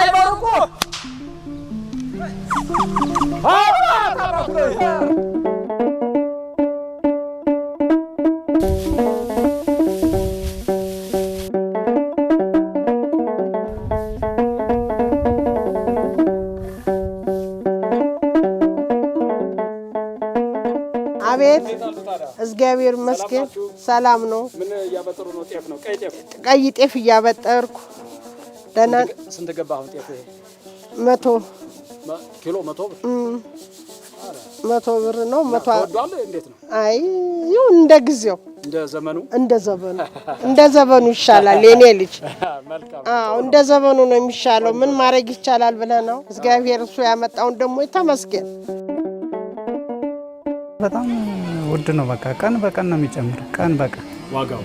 አይበርቁ አቤት እግዚአብሔር ይመስገን ሰላም ነው። ምን ያበጥሩ ነው? ጤፍ ነው? ቀይ ጤፍ ያበጠርኩ ደህና። ስንት ገባ አሁን ጤፍ? 100 ኪሎ 100 ብር። 100 ብር ነው። 100 ወዷል። እንዴት ነው? አይ ይሁን እንደ ጊዜው እንደ ዘመኑ ይሻላል የኔ ልጅ። አዎ እንደ ዘመኑ ነው የሚሻለው። ምን ማድረግ ይቻላል ብለህ ነው። እግዚአብሔር እሱ ያመጣውን ደግሞ ተመስገን። በጣም ውድ ነው። በቃ ቀን በቀን ነው የሚጨምር። ቀን በቀን ዋጋው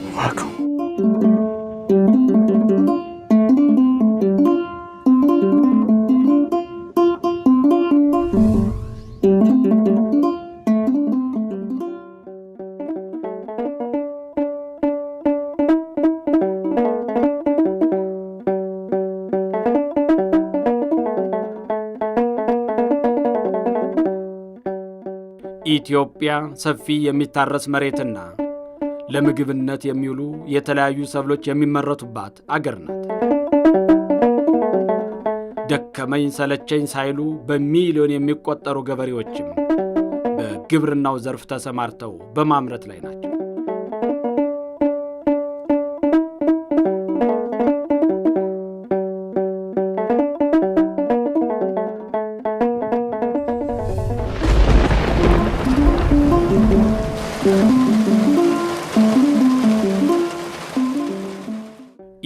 ኢትዮጵያ ሰፊ የሚታረስ መሬትና ለምግብነት የሚውሉ የተለያዩ ሰብሎች የሚመረቱባት አገር ናት። ደከመኝ ሰለቸኝ ሳይሉ በሚሊዮን የሚቆጠሩ ገበሬዎችም በግብርናው ዘርፍ ተሰማርተው በማምረት ላይ ናቸው።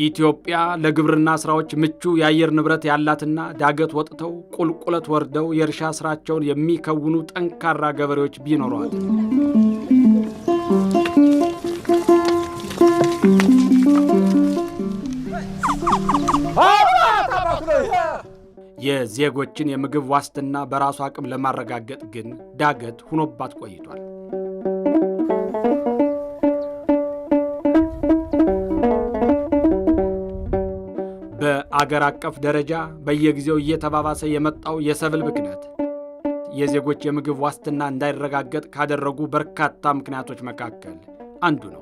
ኢትዮጵያ ለግብርና ስራዎች ምቹ የአየር ንብረት ያላትና ዳገት ወጥተው ቁልቁለት ወርደው የእርሻ ስራቸውን የሚከውኑ ጠንካራ ገበሬዎች ቢኖሯት የዜጎችን የምግብ ዋስትና በራሱ አቅም ለማረጋገጥ ግን ዳገት ሆኖባት ቆይቷል። በአገር አቀፍ ደረጃ በየጊዜው እየተባባሰ የመጣው የሰብል ብክነት የዜጎች የምግብ ዋስትና እንዳይረጋገጥ ካደረጉ በርካታ ምክንያቶች መካከል አንዱ ነው።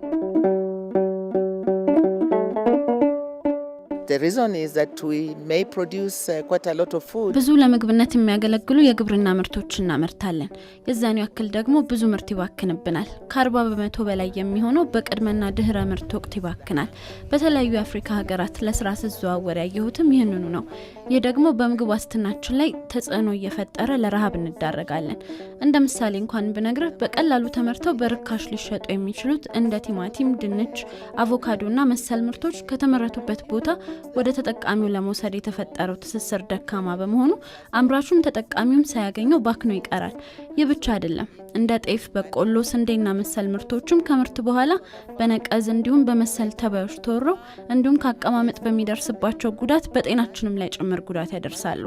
The reason is that we may produce quite a lot of food. ብዙ ለምግብነት የሚያገለግሉ የግብርና ምርቶችን እናመርታለን። የዛኔ ያክል ደግሞ ብዙ ምርት ይባክንብናል። ከ40% በላይ የሚሆነው በቅድመና ድህረ ምርት ወቅት ይባክናል። በተለያዩ የአፍሪካ ሀገራት ለስራ ስዘዋወር ያየሁትም ይህንኑ ነው። ይህ ደግሞ በምግብ ዋስትናችን ላይ ተጽዕኖ እየፈጠረ ለረሃብ እንዳረጋለን። እንደ ምሳሌ እንኳን ብነግርህ በቀላሉ ተመርተው በርካሽ ሊሸጡ የሚችሉት እንደ ቲማቲም፣ ድንች፣ አቮካዶና መሰል ምርቶች ከተመረቱበት ቦታ ወደ ተጠቃሚው ለመውሰድ የተፈጠረው ትስስር ደካማ በመሆኑ አምራቹም ተጠቃሚውም ሳያገኘው ባክኖ ይቀራል። ይህ ብቻ አይደለም። እንደ ጤፍ፣ በቆሎ፣ ስንዴና መሰል ምርቶችም ከምርት በኋላ በነቀዝ እንዲሁም በመሰል ተባዮች ተወረው እንዲሁም ከአቀማመጥ በሚደርስባቸው ጉዳት በጤናችንም ላይ ጭምር ጉዳት ያደርሳሉ።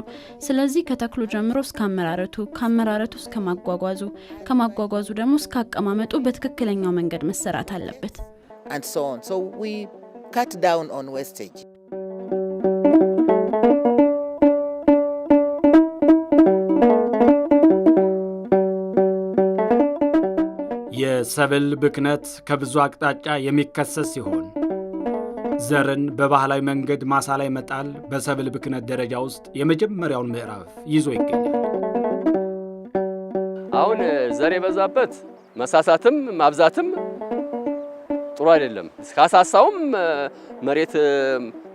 ስለዚህ ከተክሉ ጀምሮ እስከ አመራረቱ፣ ከአመራረቱ እስከ ማጓጓዙ፣ ከማጓጓዙ ደግሞ እስከ አቀማመጡ በትክክለኛው መንገድ መሰራት አለበት። And so on. So we cut down on wastage. የሰብል ብክነት ከብዙ አቅጣጫ የሚከሰት ሲሆን ዘርን በባህላዊ መንገድ ማሳ ላይ መጣል በሰብል ብክነት ደረጃ ውስጥ የመጀመሪያውን ምዕራፍ ይዞ ይገኛል። አሁን ዘር የበዛበት መሳሳትም ማብዛትም ጥሩ አይደለም። ካሳሳውም መሬት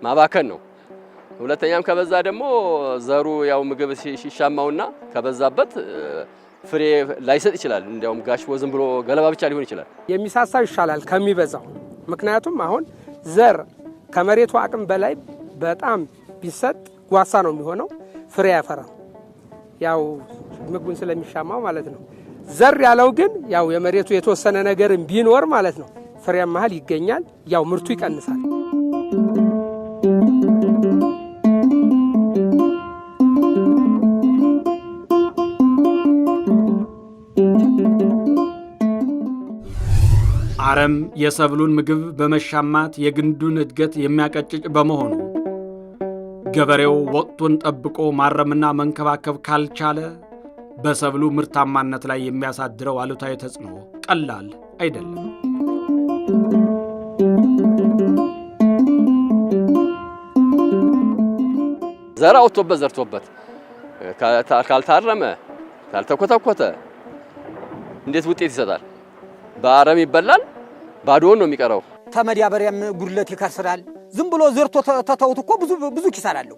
ማባከን ነው። ሁለተኛም ከበዛ ደግሞ ዘሩ ያው ምግብ ሲሻማውና ከበዛበት ፍሬ ላይሰጥ ይችላል። እንዲያውም ጋሽ ወዝም ብሎ ገለባ ብቻ ሊሆን ይችላል። የሚሳሳው ይሻላል ከሚበዛው። ምክንያቱም አሁን ዘር ከመሬቱ አቅም በላይ በጣም ቢሰጥ ጓሳ ነው የሚሆነው፣ ፍሬ ያፈራ ያው ምግቡን ስለሚሻማው ማለት ነው። ዘር ያለው ግን ያው የመሬቱ የተወሰነ ነገርም ቢኖር ማለት ነው ፍሬም መሃል ይገኛል፣ ያው ምርቱ ይቀንሳል። አረም የሰብሉን ምግብ በመሻማት የግንዱን እድገት የሚያቀጭጭ በመሆኑ ገበሬው ወቅቱን ጠብቆ ማረምና መንከባከብ ካልቻለ በሰብሉ ምርታማነት ላይ የሚያሳድረው አሉታዊ ተጽዕኖ ቀላል አይደለም። ዘር አውጥቶበት ዘርቶበት ካልታረመ ካልተኮተኮተ እንዴት ውጤት ይሰጣል? በአረም ይበላል፣ ባዶውን ነው የሚቀረው። ተመዳበሪያም ጉድለት ይከስራል። ዝም ብሎ ዘርቶ ተተውት እኮ ብዙ ኪሳራ አለው።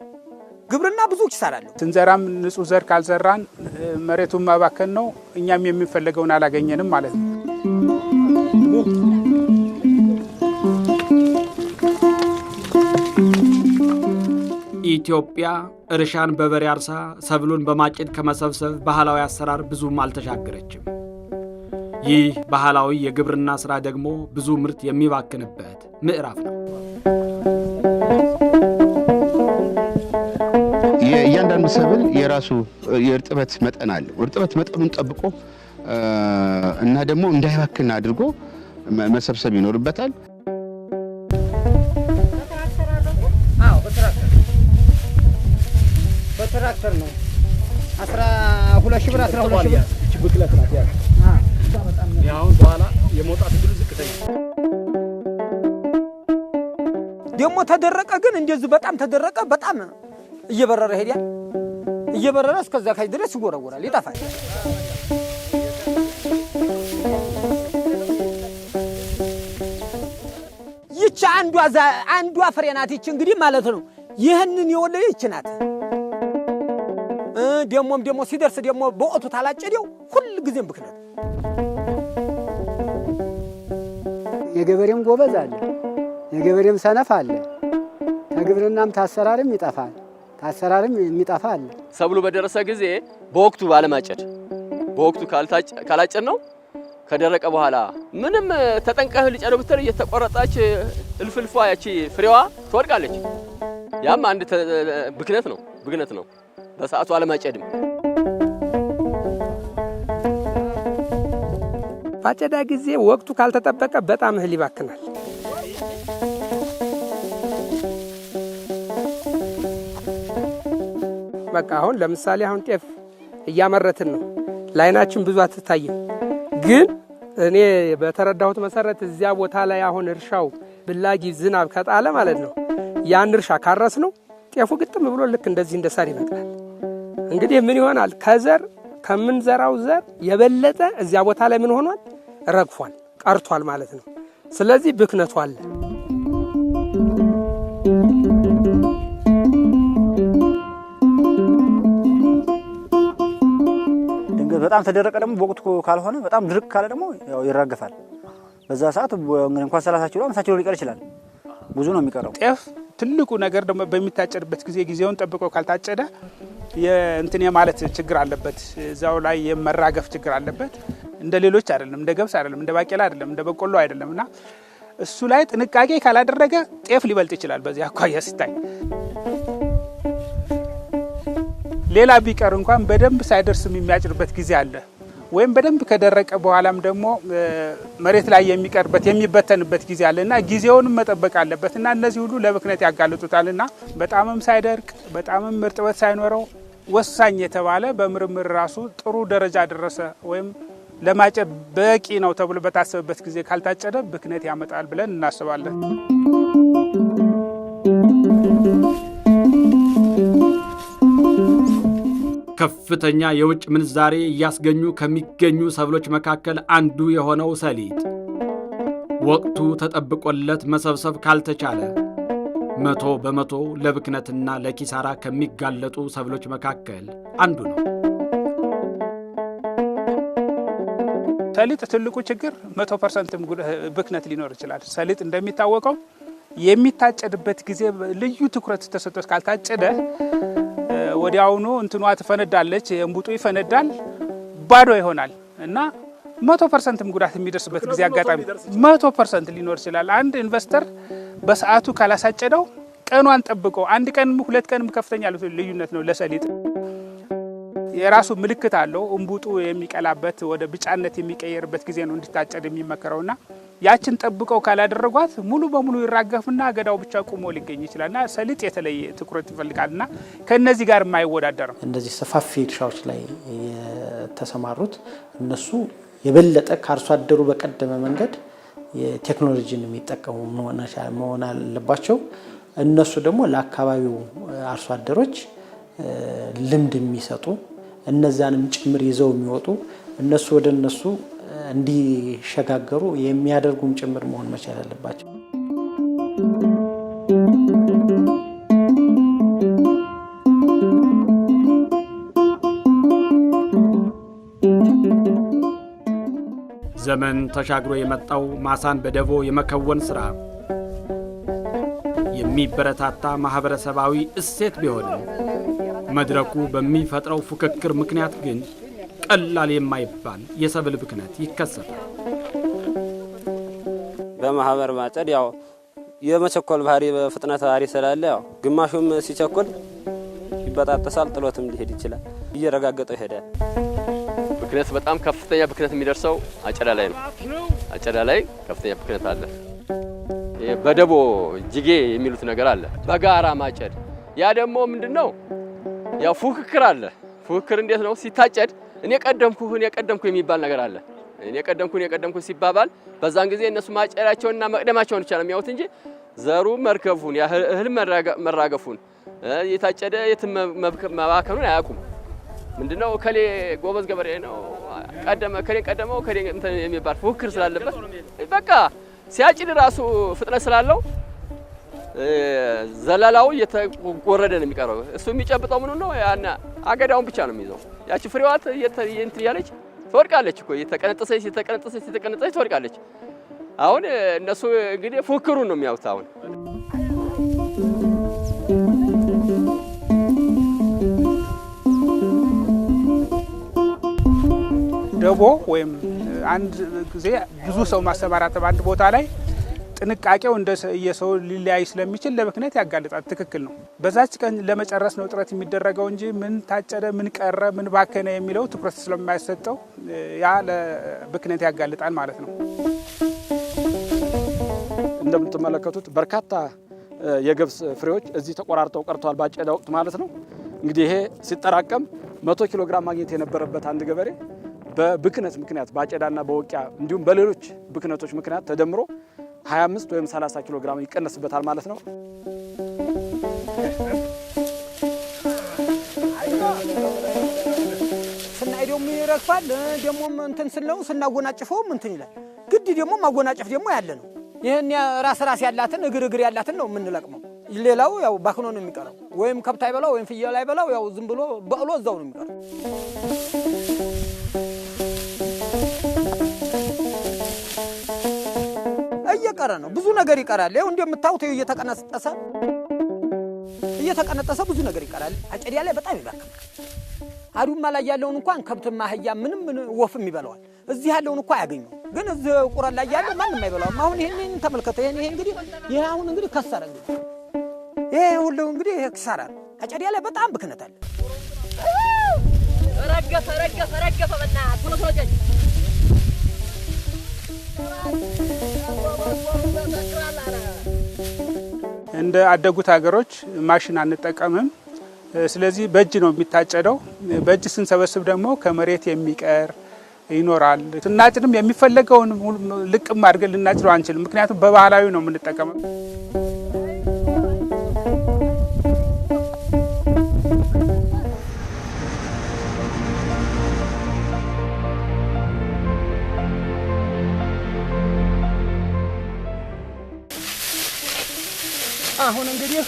ግብርና ብዙ ኪሳራ አለው። ስንዘራም ንጹህ ዘር ካልዘራን መሬቱን ማባከን ነው፣ እኛም የሚፈልገውን አላገኘንም ማለት ነው። ኢትዮጵያ እርሻን በበሬ አርሳ ሰብሉን በማጭድ ከመሰብሰብ ባህላዊ አሰራር ብዙም አልተሻገረችም። ይህ ባህላዊ የግብርና ሥራ ደግሞ ብዙ ምርት የሚባክንበት ምዕራፍ ነው። እያንዳንዱ ሰብል የራሱ የእርጥበት መጠን አለው። እርጥበት መጠኑን ጠብቆ እና ደግሞ እንዳይባክን አድርጎ መሰብሰብ ይኖርበታል። በትራክተር ነው 12 ሺህ ብር 12 ሺህ ብር ብክለት ናት። ያው በኋላ የመውጣት ድል ዝቅተኛ ደግሞ ተደረቀ። ግን እንደዚህ በጣም ተደረቀ፣ በጣም እየበረረ ሄዲያ እየበረረ እስከዛ ካይ ድረስ ይጎረጎራል፣ ይጣፋል። ይቺ አንዷ ፍሬ ናት። ይቺ እንግዲህ ማለት ነው ይህንን የወለደች ናት። ደሞ ሲደርስ ደሞ በወቅቱ ታላጨደው ሁሉ ጊዜም ብክነት። የገበሬም ጎበዝ አለ፣ የገበሬም ሰነፍ አለ። ከግብርናም ታሰራርም ይጠፋል፣ ታሰራርም የሚጠፋ አለ። ሰብሉ በደረሰ ጊዜ በወቅቱ ባለማጨድ በወቅቱ ካላጨድ ነው ከደረቀ በኋላ ምንም ተጠንቀህ ሊጨደው ብትል እየተቆረጣች እልፍልፏ ያቺ ፍሬዋ ትወድቃለች። ያም አንድ ብክነት ነው። በሰዓቱ አለማጨድም ባጨዳ ጊዜ ወቅቱ ካልተጠበቀ በጣም እህል ይባክናል። በቃ አሁን ለምሳሌ አሁን ጤፍ እያመረትን ነው። ላይናችን ብዙ አትታይም። ግን እኔ በተረዳሁት መሰረት እዚያ ቦታ ላይ አሁን እርሻው ብላጊ ዝናብ ከጣለ ማለት ነው ያን እርሻ ካረስ ነው ጤፉ ግጥም ብሎ ልክ እንደዚህ እንደሳር ይበቅላል። እንግዲህ ምን ይሆናል? ከዘር ከምንዘራው ዘር የበለጠ እዚያ ቦታ ላይ ምን ሆኗል? ረግፏል፣ ቀርቷል ማለት ነው። ስለዚህ ብክነቱ አለ። ድንገት በጣም ተደረቀ ደግሞ በወቅቱ ካልሆነ በጣም ድርቅ ካለ ደግሞ ያው ይራገፋል። በዛ ሰዓት እንኳን 30 ኪሎ 50 ኪሎ ሊቀር ይችላል። ብዙ ነው የሚቀረው። ጤፍ ትልቁ ነገር ደግሞ በሚታጨድበት ጊዜ ጊዜውን ጠብቆ ካልታጨደ የእንትን የማለት ችግር አለበት። እዛው ላይ የመራገፍ ችግር አለበት። እንደ ሌሎች አይደለም፣ እንደ ገብስ አይደለም፣ እንደ ባቄላ አይደለም፣ እንደ በቆሎ አይደለምና እሱ ላይ ጥንቃቄ ካላደረገ ጤፍ ሊበልጥ ይችላል። በዚህ አኳያ ሲታይ ሌላ ቢቀር እንኳን በደንብ ሳይደርስም የሚያጭርበት ጊዜ አለ። ወይም በደንብ ከደረቀ በኋላም ደግሞ መሬት ላይ የሚቀርበት የሚበተንበት ጊዜ አለና ጊዜውንም መጠበቅ አለበትና እነዚህ ሁሉ ለብክነት ያጋልጡታልና በጣምም ሳይደርቅ በጣምም እርጥበት ሳይኖረው ወሳኝ የተባለ በምርምር ራሱ ጥሩ ደረጃ ደረሰ ወይም ለማጨድ በቂ ነው ተብሎ በታሰበበት ጊዜ ካልታጨደ ብክነት ያመጣል ብለን እናስባለን። ከፍተኛ የውጭ ምንዛሬ እያስገኙ ከሚገኙ ሰብሎች መካከል አንዱ የሆነው ሰሊጥ ወቅቱ ተጠብቆለት መሰብሰብ ካልተቻለ 100% ለብክነትና ለኪሳራ ከሚጋለጡ ሰብሎች መካከል አንዱ ነው። ሰሊጥ ትልቁ ችግር 100% ብክነት ሊኖር ይችላል። ሰሊጥ እንደሚታወቀው የሚታጨድበት ጊዜ ልዩ ትኩረት ተሰጥቶት ካልታጨደ ወዲያውኑ እንትኗ ትፈነዳለች፣ እንቡጡ ይፈነዳል፣ ባዶ ይሆናል እና 100% ጉዳት የሚደርስበት ጊዜ አጋጣሚ 100% ሊኖር ይችላል። አንድ ኢንቨስተር በሰዓቱ ካላሳጨደው ቀኗን ጠብቆ አንድ ቀን 2 ቀን ከፍተኛ ልዩነት ነው ለሰሊጥ። የራሱ ምልክት አለው። እንቡጡ የሚቀላበት ወደ ቢጫነት የሚቀየርበት ጊዜ ነው እንዲታጨድ የሚመከረውና ያችን ጠብቀው ካላደረጓት ሙሉ በሙሉ ይራገፍና አገዳው ብቻ ቆሞ ሊገኝ ይችላልና ሰሊጥ የተለየ ትኩረት ይፈልጋልና ከነዚህ ጋር የማይወዳደር እንደዚህ ሰፋፊ እርሻዎች ላይ የተሰማሩት እነሱ የበለጠ ከአርሶ አደሩ በቀደመ መንገድ የቴክኖሎጂን የሚጠቀሙ መሆን አለባቸው። እነሱ ደግሞ ለአካባቢው አርሶ አደሮች ልምድ የሚሰጡ እነዛንም ጭምር ይዘው የሚወጡ እነሱ ወደ እነሱ እንዲሸጋገሩ የሚያደርጉም ጭምር መሆን መቻል አለባቸው። ዘመን ተሻግሮ የመጣው ማሳን በደቦ የመከወን ስራ የሚበረታታ ማህበረሰባዊ እሴት ቢሆንም መድረኩ በሚፈጥረው ፉክክር ምክንያት ግን ቀላል የማይባል የሰብል ብክነት ይከሰታል። በማህበር ማጨድ ያው የመቸኮል ባህሪ በፍጥነት ባህሪ ስላለ ያው ግማሹም ሲቸኮል ይበጣጠሳል፣ ጥሎትም ሊሄድ ይችላል። እየረጋገጠው ይሄዳል። ብክነት በጣም ከፍተኛ ብክነት የሚደርሰው አጨዳ ላይ ነው። አጨዳ ላይ ከፍተኛ ብክነት አለ። በደቦ ጅጌ የሚሉት ነገር አለ፣ በጋራ ማጨድ። ያ ደግሞ ምንድነው? ያው ፉክክር አለ። ፉክክር እንዴት ነው? ሲታጨድ እኔ ቀደምኩ የሚባል ነገር አለ። እኔ ቀደምኩ ሲባባል በዛን ጊዜ እነሱ ማጨዳቸውና መቅደማቸውን ብቻ ነው የሚያዩት እንጂ ዘሩ መርከፉን እህል መራገፉን የታጨደ የትም መባከኑን አያውቁም። ምንድነው? ከሌ ጎበዝ ገበሬ ነው ቀደመው ከሌ እንትን የሚባል ፉክክር ስላለበት በቃ ሲያጭድ ራሱ ፍጥነት ስላለው ዘላላው እየተቆረደ ነው የሚቀረው። እሱ የሚጨብጠው ምኑ ነው? ያና አገዳውን ብቻ ነው የሚይዘው። ያቺ ፍሬዋት እንትን ያለች ትወርቃለች እኮ የተቀነጠሰች ትወርቃለች። አሁን እነሱ እንግዲህ ፉክሩን ነው የሚያዩት። አሁን ደቦ ወይም አንድ ጊዜ ብዙ ሰው ማሰማራት በአንድ ቦታ ላይ ጥንቃቄው እንደ የሰው ሊለያይ ስለሚችል ለብክነት ያጋልጣል። ትክክል ነው። በዛች ቀን ለመጨረስ ነው ጥረት የሚደረገው እንጂ ምን ታጨደ፣ ምን ቀረ፣ ምን ባከነ የሚለው ትኩረት ስለማይሰጠው ያ ለብክነት ያጋልጣል ማለት ነው። እንደምትመለከቱት በርካታ የገብስ ፍሬዎች እዚህ ተቆራርጠው ቀርተዋል ባጨዳ ወቅት ማለት ነው። እንግዲህ ይሄ ሲጠራቀም 100 ኪሎ ግራም ማግኘት የነበረበት አንድ ገበሬ በብክነት ምክንያት ባጨዳና በወቂያ እንዲሁም በሌሎች ብክነቶች ምክንያት ተደምሮ 25 ወይም 30 ኪሎ ግራም ይቀነስበታል ማለት ነው። ስናይ ደግሞ ይረግፋል። ደግሞ እንትን ስለው ስናጎናጭፈው እንትን ይላል። ግድ ደግሞ ማጎናጨፍ ደግሞ ያለ ነው። ይሄን ራስ ያላትን እግር ያላትን ነው የምንለቅመው። ሌላው ያው ባክኖ ነው የሚቀረው። ወይም ከብት አይበላው ወይም ፍየል አይበላው፣ ያው ዝም ብሎ በቅሎ እዛው ነው የሚቀረው። እየቀረ ነው፣ ብዙ ነገር ይቀራል። ይኸው እንደምታዩት እየተቀነጠሰ ብዙ ነገር ይቀራል። አጨዳ ላይ በጣም ይባክናል። አዱማ ላይ ያለውን እንኳን ከብትማ አህያ ምንም ወፍም ይበላዋል። እዚህ ያለውን እንኳን አያገኘው፣ ግን እዚህ ቁራን ላይ ያለው ማንም አይበላውም። አሁን ይሄን ተመልከተ። ይሄ እንግዲህ አሁን እንግዲህ ከሰረ። እንግዲህ ይሄ ሁሉ እንግዲህ ከሰራ። አጨዳ ላይ በጣም ብክነት አለ። ረገፈ በእናትህ እንደ አደጉት ሀገሮች ማሽን አንጠቀምም። ስለዚህ በእጅ ነው የሚታጨደው። በእጅ ስንሰበስብ ደግሞ ከመሬት የሚቀር ይኖራል። ስናጭድም የሚፈለገውን ልቅም አድርገን ልናጭደው አንችልም። ምክንያቱም በባህላዊ ነው የምንጠቀመው። አሁን እንግዲህ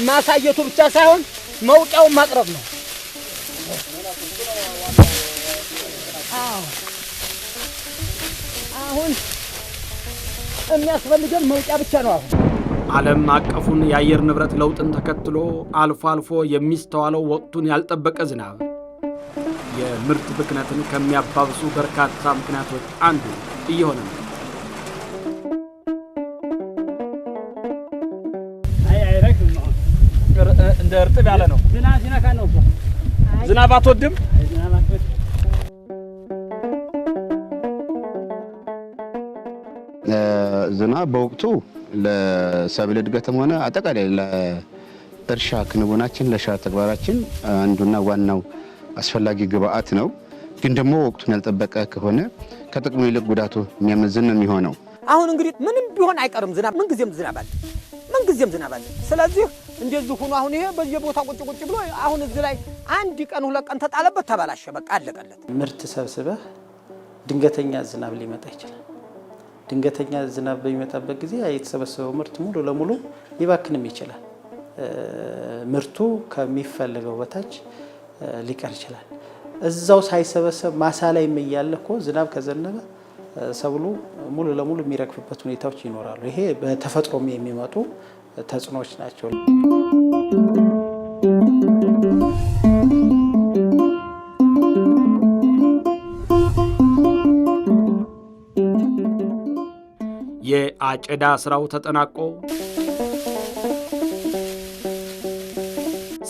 ማሳየቱ ብቻ ሳይሆን መውቂያውን ማቅረብ ነው። አሁን የሚያስፈልገን መውቂያ ብቻ ነው። አሁን ዓለም አቀፉን የአየር ንብረት ለውጥን ተከትሎ አልፎ አልፎ የሚስተዋለው ወቅቱን ያልጠበቀ ዝናብ የምርት ብክነትን ከሚያባብሱ በርካታ ምክንያቶች አንዱ እየሆነ ነው። እንደ እርጥብ ያለ ነው። ዝናብ አትወድም። ዝናብ በወቅቱ ለሰብል እድገትም ሆነ አጠቃላይ ለእርሻ ክንውናችን ለእርሻ ተግባራችን አንዱና ዋናው አስፈላጊ ግብአት ነው። ግን ደግሞ ወቅቱን ያልጠበቀ ከሆነ ከጥቅሙ ይልቅ ጉዳቱ የሚያመዝን ነው የሚሆነው። አሁን እንግዲህ ምንም ቢሆን አይቀርም ዝናብ፣ ምን ጊዜም ዝናብ አለ። ስለዚህ እንደዚህ ሆኖ አሁን ይሄ በየቦታው ቁጭ ብሎ አሁን እዚህ ላይ አንድ ቀን ሁለት ቀን ተጣለበት ተባላሸ፣ በቃ አለቀለት። ምርት ሰብስበህ ድንገተኛ ዝናብ ሊመጣ ይችላል። ድንገተኛ ዝናብ በሚመጣበት ጊዜ የተሰበሰበው ምርት ሙሉ ለሙሉ ሊባክንም ይችላል። ምርቱ ከሚፈልገው በታች ሊቀር ይችላል። እዛው ሳይሰበሰብ ማሳ ላይ እያለ እኮ ዝናብ ከዘነበ ሰብሉ ሙሉ ለሙሉ የሚረግፍበት ሁኔታዎች ይኖራሉ። ይሄ በተፈጥሮም የሚመጡ ተጽዕኖዎች ናቸው። የአጨዳ ስራው ተጠናቆ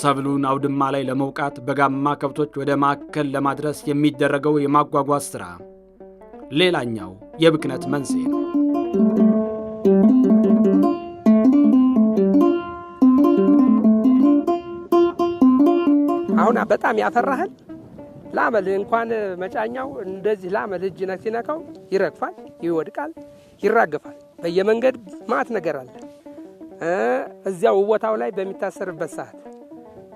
ሰብሉን አውድማ ላይ ለመውቃት በጋማ ከብቶች ወደ ማዕከል ለማድረስ የሚደረገው የማጓጓዝ ስራ ሌላኛው የብክነት መንስኤ ነው። አሁን በጣም ያፈራህል ላመል እንኳን መጫኛው እንደዚህ ላመል እጅ ሲነካው ይረግፋል፣ ይወድቃል፣ ይራገፋል። በየመንገድ ማት ነገር አለ። እዚያው ቦታው ላይ በሚታሰርበት ሰዓት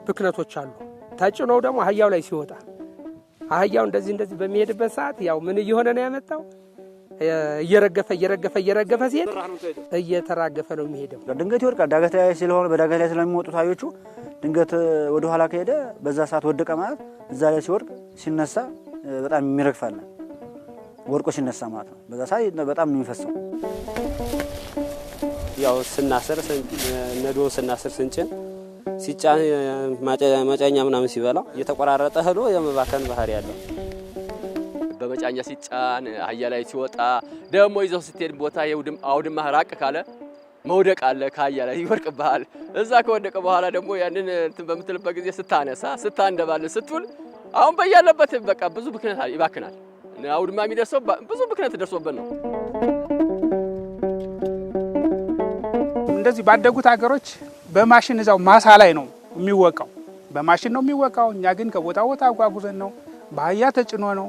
ብክነቶች አሉ። ተጭኖው ደግሞ አህያው ላይ ሲወጣ አህያው እንደዚህ በሚሄድበት ሰዓት ያው ምን እየሆነ ነው ያመጣው? እየረገፈ ሲሄድ እየተራገፈ ነው የሚሄደው። ድንገት ይወድቃል። ዳገት ላይ ስለሆነ በዳገት ላይ ስለሚወጡት አህዮቹ ድንገት ወደ ኋላ ከሄደ በዛ ሰዓት ወደቀ ማለት እዛ ላይ ሲወድቅ ሲነሳ በጣም የሚረግፋል። ወድቆ ሲነሳ ማለት ነው። በዛ ሰዓት በጣም ነው የሚፈሰው። ያው ስናስር ነዶ ስናስር ስንጭን ሲጫን መጫኛ ምናምን ሲበላ እየተቆራረጠ ሄዶ የመባከን ባህሪ ያለው። በመጫኛ ሲጫን አህያ ላይ ሲወጣ ደግሞ ይዘው ስትሄድ ቦታ አውድማ ራቅ ካለ መውደቅ አለ። ከአህያ ላይ ይወድቅብሃል። እዛ ከወደቀ በኋላ ደግሞ ያንን እንትን በምትልበት ጊዜ ስታነሳ ስታንደባል ስትውል አሁን በያለበት በቃ ብዙ ብክነት ይባክናል። አውድማ የሚደርሰው ብዙ ብክነት ደርሶበት ነው። እንደዚህ ባደጉት ሀገሮች በማሽን እዛው ማሳ ላይ ነው የሚወቃው። በማሽን ነው የሚወቃው። እኛ ግን ከቦታ ቦታ አጓጉዘን ነው፣ በአህያ ተጭኖ ነው።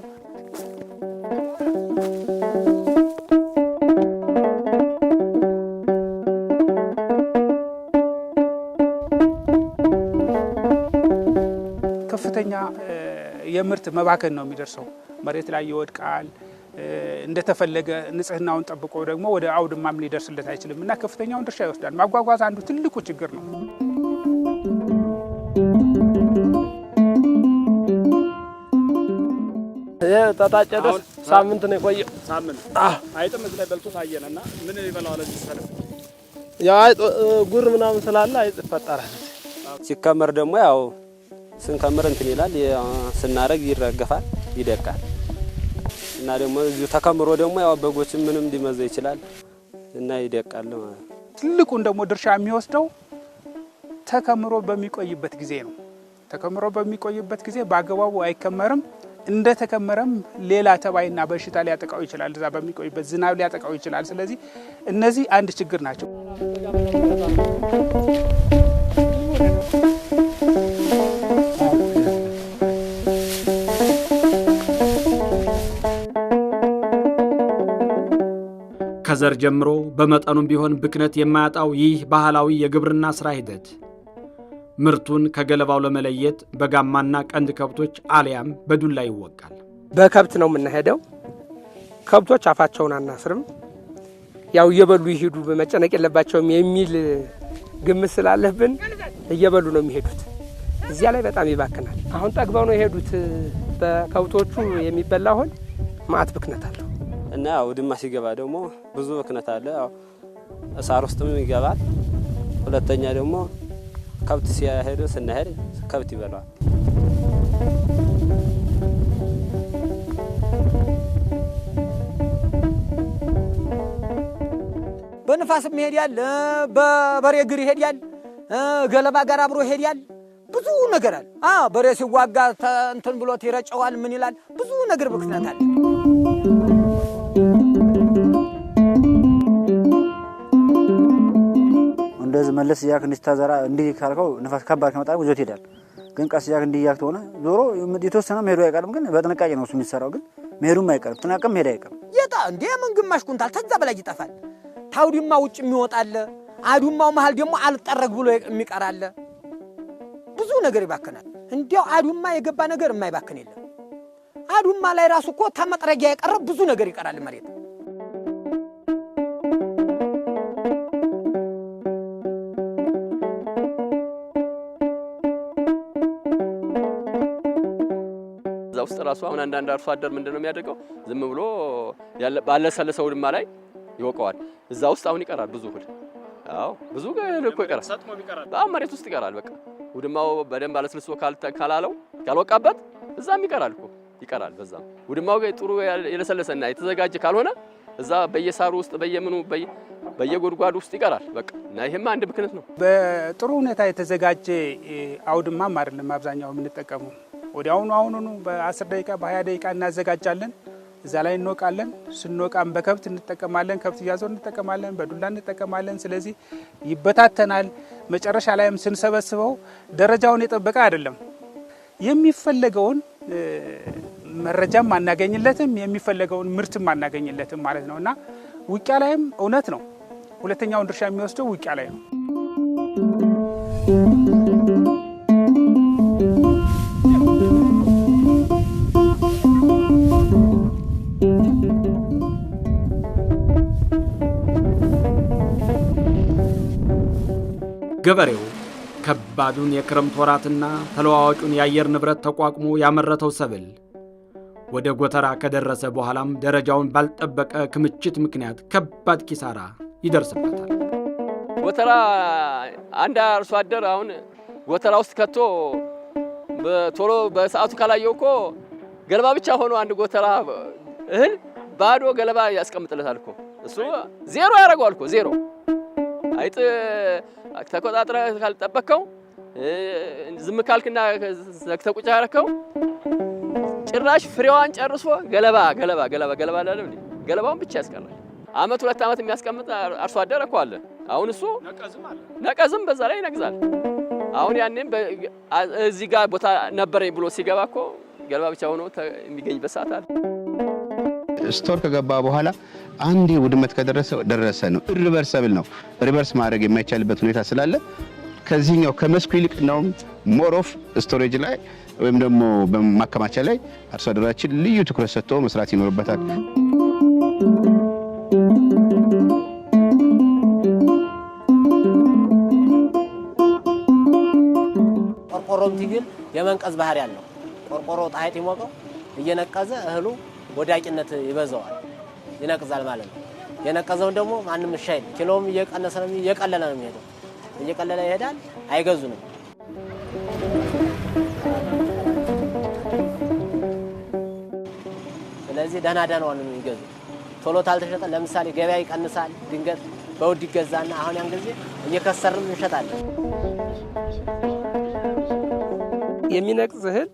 ከፍተኛ የምርት መባከን ነው የሚደርሰው። መሬት ላይ ይወድቃል። እንደተፈለገ ንጽህናውን ጠብቆ ደግሞ ወደ አውድማም ሊደርስለት አይችልም እና ከፍተኛውን ድርሻ ይወስዳል። ማጓጓዝ አንዱ ትልቁ ችግር ነው። ተታጨደ ሳምንት ነው የቆየው። ሳምንት አይጥም እዚህ ላይ በልቶ ታየነና ምን ይበላዋል? እዚህ ሰለፍ ያው አይጥ ጉር ምናምን ስላለ አይጥ ይፈጠራል። ሲከመር ደግሞ ያው ስንከምር እንትን ይላል፣ ስናረግ ይረገፋል፣ ይደቃል እና ደግሞ እዚሁ ተከምሮ ደግሞ ያው በጎችም ምንም ሊመዘ ይችላል እና ይደቃል ማለት ነው። ትልቁን ደግሞ ድርሻ የሚወስደው ተከምሮ በሚቆይበት ጊዜ ነው። ተከምሮ በሚቆይበት ጊዜ በአግባቡ አይከመርም። እንደ ተከመረም ሌላ ተባይና በሽታ ሊያጠቃው ይችላል። እዛ በሚቆይበት ዝናብ ሊያጠቃው ይችላል። ስለዚህ እነዚህ አንድ ችግር ናቸው። ከዘር ጀምሮ በመጠኑም ቢሆን ብክነት የማያጣው ይህ ባህላዊ የግብርና ስራ ሂደት ምርቱን ከገለባው ለመለየት በጋማና ቀንድ ከብቶች አልያም በዱላ ይወቃል። በከብት ነው የምንሄደው። ከብቶች አፋቸውን አናስርም። ያው እየበሉ ይሄዱ፣ መጨነቅ የለባቸውም የሚል ግምት ስላለብን እየበሉ ነው የሚሄዱት። እዚያ ላይ በጣም ይባክናል። አሁን ጠግበው ነው የሄዱት። በከብቶቹ የሚበላውን ማዕት ብክነት አለው እና አውድማ ሲገባ ደግሞ ብዙ ብክነት አለ። ያው እሳር ውስጥም ይገባል። ሁለተኛ ደግሞ ከብት ሲያሄዱ ስናሄድ ከብት ይበላዋል። በንፋስም ይሄዳል፣ በበሬ እግር ይሄዳል፣ ገለባ ጋር አብሮ ይሄዳል። ብዙ ነገር አለ። በሬ ሲዋጋ እንትን ብሎት ይረጨዋል። ምን ይላል? ብዙ ነገር ብክነት አለ። እንደዚህ መለስ እያልክ እንድታዘራ እንዲህ ካልከው ንፋስ ከባድ ከመጣ ይዞት ይሄዳል። ግን ቀስ እያልክ እንዲህ እያልክ ሆነ ዞሮ የተወሰነ መሄዱ አይቀርም። ግን በጥንቃቄ ነው እሱ የሚሰራው። ግን መሄዱም አይቀርም፣ ጥናቅም መሄድ አይቀርም። የታ እንዴ ምን ግማሽ ኩንታል ተዛ በላይ ይጠፋል። ታውዲማ ውጭ የሚወጣለ አዱማው መሃል ደግሞ አልጠረግ ብሎ የሚቀራለ ብዙ ነገር ይባከናል። እንዲያው አዱማ የገባ ነገር የማይባከን የለም። አዱማ ላይ ራሱ እኮ ተመጥረጊያ የቀረብ ብዙ ነገር ይቀራል መሬት። ውስጥ ራሱ አሁን አንዳንድ አርሶ አደር ምንድነው የሚያደርገው? ዝም ብሎ ባለሰለሰው ድማ ላይ ይወቀዋል። እዛ ውስጥ አሁን ይቀራል ብዙ እህል። አዎ ብዙ እህል እኮ ይቀራል። በጣም መሬት ውስጥ ይቀራል። በቃ ውድማው በደንብ አለስልሶ ካላለው ካልወቃበት እዛም ይቀራል እኮ ይቀራል። በዛም ውድማው ጥሩ የለሰለሰና የተዘጋጀ ካልሆነ እዛ በየሳሩ ውስጥ በየምኑ በየጎድጓዱ ውስጥ ይቀራል። በቃ እና ይሄማ አንድ ብክነት ነው። በጥሩ ሁኔታ የተዘጋጀ አውድማም አይደለም አብዛኛው የምንጠቀመው። ወዲያውኑ አሁኑኑ በ10 ደቂቃ በ20 ደቂቃ እናዘጋጃለን። እዛ ላይ እንወቃለን። ስንወቃም በከብት እንጠቀማለን፣ ከብት እያዞር እንጠቀማለን፣ በዱላ እንጠቀማለን። ስለዚህ ይበታተናል። መጨረሻ ላይም ስንሰበስበው ደረጃውን የጠበቀ አይደለም። የሚፈለገውን መረጃም አናገኝለትም፣ የሚፈለገውን ምርትም አናገኝለትም ማለት ነውና ውቂያ ላይም እውነት ነው። ሁለተኛውን ድርሻ የሚወስደው ውቂያ ላይ ነው። ገበሬው ከባዱን የክረምት ወራትና ተለዋዋጩን የአየር ንብረት ተቋቁሞ ያመረተው ሰብል ወደ ጎተራ ከደረሰ በኋላም ደረጃውን ባልጠበቀ ክምችት ምክንያት ከባድ ኪሳራ ይደርስበታል። ጎተራ አንድ አርሶ አደር አሁን ጎተራ ውስጥ ከቶ በቶሎ በሰዓቱ ካላየው እኮ ገለባ ብቻ ሆኖ አንድ ጎተራ እህል ባዶ ገለባ ያስቀምጥለታል እኮ። እሱ ዜሮ ያደርገዋል እኮ ዜሮ። አይጥ ተቆጣጥረ ካልጠበቀው ዝም ካልክና ዘክተቁጫ ያረከው ጭራሽ ፍሬዋን ጨርሶ ገለባ አይደለም እንዴ? ገለባውን ብቻ ያስቀራል። አመት 2 አመት የሚያስቀምጥ አርሶ አደር እኮ አለ። አሁን እሱ ነቀዝም በዛ ላይ ይነግዛል። አሁን ያኔም እዚህ ጋር ቦታ ነበረኝ ብሎ ሲገባ እኮ ገለባ ብቻ ሆኖ የሚገኝበት ሰዓት አለ። ስቶር ከገባ በኋላ አንዴ ውድመት ከደረሰ ነው ሪቨርሰብል ነው። ሪቨርስ ማድረግ የማይቻልበት ሁኔታ ስላለ ከዚህኛው ከመስኩ ይልቅ ነው ሞር ኦፍ ስቶሬጅ ላይ ወይም ደግሞ በማከማቻ ላይ አርሶ አደራችን ልዩ ትኩረት ሰጥቶ መስራት ይኖርበታል። ቆርቆሮም ትግል የመንቀዝ ባህሪ ያለው ቆርቆሮ ጣይት ይሞቀው እየነቀዘ እህሉ ወዳቂነት ይበዛዋል፣ ይነቅዛል ማለት ነው። የነቀዘውን ደግሞ ማንም ሻይ ኪሎም እየቀነሰ ነው እየቀለለ ነው የሚሄደው። እየቀለለ ይሄዳል፣ አይገዙንም። ስለዚህ ደህና ነው የሚገዙ። ቶሎ ታልተሸጠ ለምሳሌ ገበያ ይቀንሳል፣ ድንገት በውድ ይገዛና አሁን ያን ጊዜ እየከሰርም እንሸጣለን። የሚነቅዝ እህል